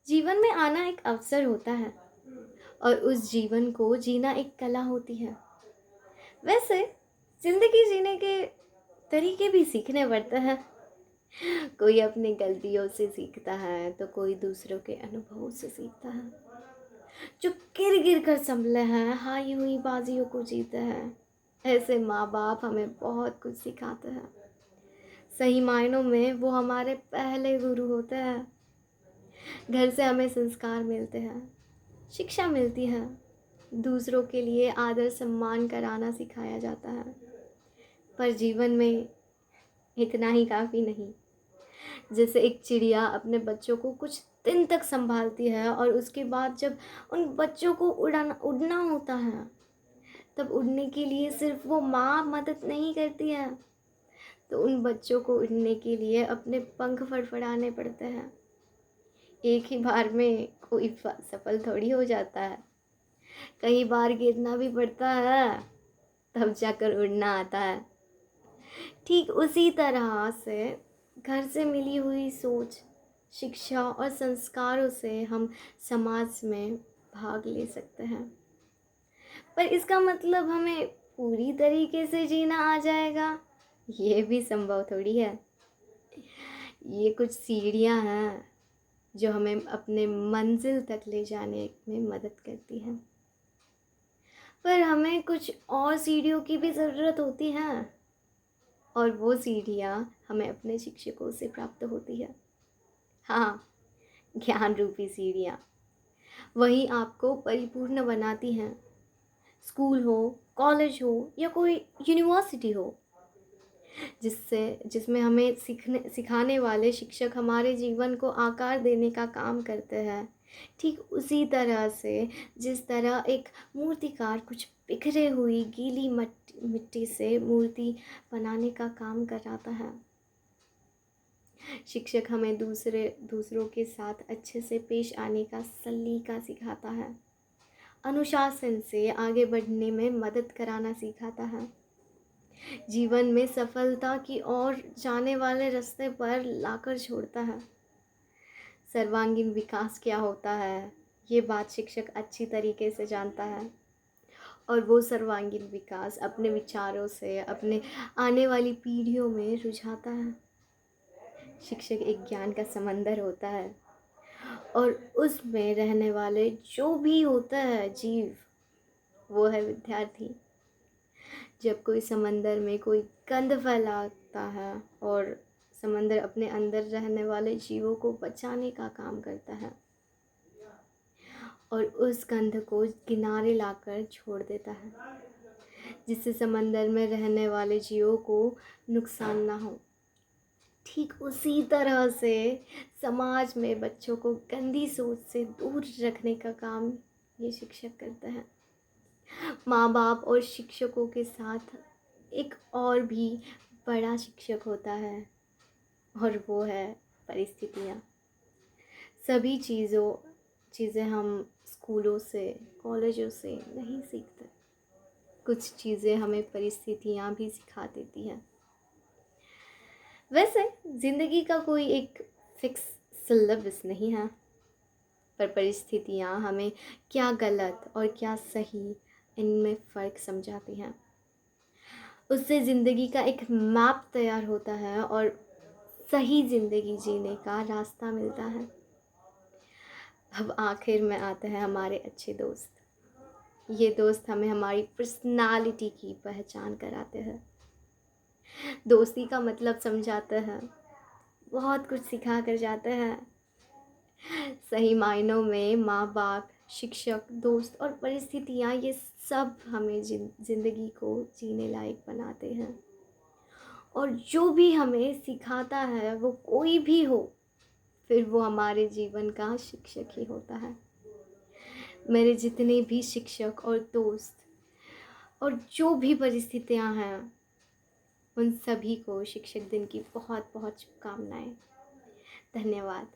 जीवन में आना एक अवसर होता है और उस जीवन को जीना एक कला होती है। वैसे जिंदगी जीने के तरीके भी सीखने पड़ते हैं। कोई अपनी गलतियों से सीखता है तो कोई दूसरों के अनुभवों से सीखता है। जो गिर गिर कर संभले हैं, हारी हुई बाजियों को जीते हैं। ऐसे माँ बाप हमें बहुत कुछ सिखाते हैं। सही मायनों में वो हमारे पहले गुरु होते हैं। घर से हमें संस्कार मिलते हैं, शिक्षा मिलती है, दूसरों के लिए आदर सम्मान कराना सिखाया जाता है। पर जीवन में इतना ही काफ़ी नहीं। जैसे एक चिड़िया अपने बच्चों को कुछ दिन तक संभालती है और उसके बाद जब उन बच्चों को उड़ना होता है, तब उड़ने के लिए सिर्फ वो माँ मदद नहीं करती है, तो उन बच्चों को उड़ने के लिए अपने पंख फड़फड़ाने पड़ते हैं। एक ही बार में कोई सफल थोड़ी हो जाता है। कई बार गिरना भी पड़ता है, तब जाकर उड़ना आता है। ठीक उसी तरह से घर से मिली हुई सोच, शिक्षा और संस्कारों से हम समाज में भाग ले सकते हैं। पर इसका मतलब हमें पूरी तरीके से जीना आ जाएगा, ये भी संभव थोड़ी है। ये कुछ सीढ़ियाँ हैं जो हमें अपने मंजिल तक ले जाने में मदद करती हैं। पर हमें कुछ और सीढ़ियों की भी ज़रूरत होती है, और वो सीढ़ियाँ हमें अपने शिक्षकों से प्राप्त होती है। हाँ, ज्ञान रूपी सीढ़ियाँ वही आपको परिपूर्ण बनाती हैं। स्कूल हो, कॉलेज हो या कोई यूनिवर्सिटी हो, जिसमें हमें सिखाने वाले शिक्षक हमारे जीवन को आकार देने का काम करते हैं। ठीक उसी तरह से जिस तरह एक मूर्तिकार कुछ बिखरे हुई गीली मिट्टी से मूर्ति बनाने का काम कराता है, शिक्षक हमें दूसरों के साथ अच्छे से पेश आने का सलीका सिखाता है, अनुशासन से आगे बढ़ने में मदद कराना सिखाता है, जीवन में सफलता की ओर जाने वाले रास्ते पर लाकर छोड़ता है। सर्वांगीण विकास क्या होता है, ये बात शिक्षक अच्छी तरीके से जानता है, और वो सर्वांगीण विकास अपने विचारों से अपने आने वाली पीढ़ियों में रुझाता है। शिक्षक एक ज्ञान का समंदर होता है और उसमें रहने वाले जो भी होता है जीव, वो है विद्यार्थी। जब कोई समंदर में कोई गंध फैलाता है और समंदर अपने अंदर रहने वाले जीवों को बचाने का काम करता है और उस गंध को किनारे लाकर छोड़ देता है, जिससे समंदर में रहने वाले जीवों को नुकसान ना हो। ठीक उसी तरह से समाज में बच्चों को गंदी सोच से दूर रखने का काम ये शिक्षक करते हैं। माँ बाप और शिक्षकों के साथ एक और भी बड़ा शिक्षक होता है, और वो है परिस्थितियाँ। सभी चीज़ें हम स्कूलों से, कॉलेजों से नहीं सीखते। कुछ चीज़ें हमें परिस्थितियाँ भी सिखा देती हैं। वैसे ज़िंदगी का कोई एक फिक्स सिलेबस नहीं है, पर परिस्थितियाँ हमें क्या गलत और क्या सही, इनमें फ़र्क समझाती हैं। उससे ज़िंदगी का एक मैप तैयार होता है और सही ज़िंदगी जीने का रास्ता मिलता है। अब आखिर में आते हैं हमारे अच्छे दोस्त। ये दोस्त हमें हमारी पर्सनालिटी की पहचान कराते हैं, दोस्ती का मतलब समझाते हैं, बहुत कुछ सिखा कर जाते हैं। सही मायनों में माँ बाप, शिक्षक, दोस्त और परिस्थितियाँ, ये सब हमें ज़िंदगी को जीने लायक बनाते हैं। और जो भी हमें सिखाता है वो कोई भी हो, फिर वो हमारे जीवन का शिक्षक ही होता है। मेरे जितने भी शिक्षक और दोस्त और जो भी परिस्थितियाँ हैं, उन सभी को शिक्षक दिन की बहुत बहुत शुभकामनाएं। धन्यवाद।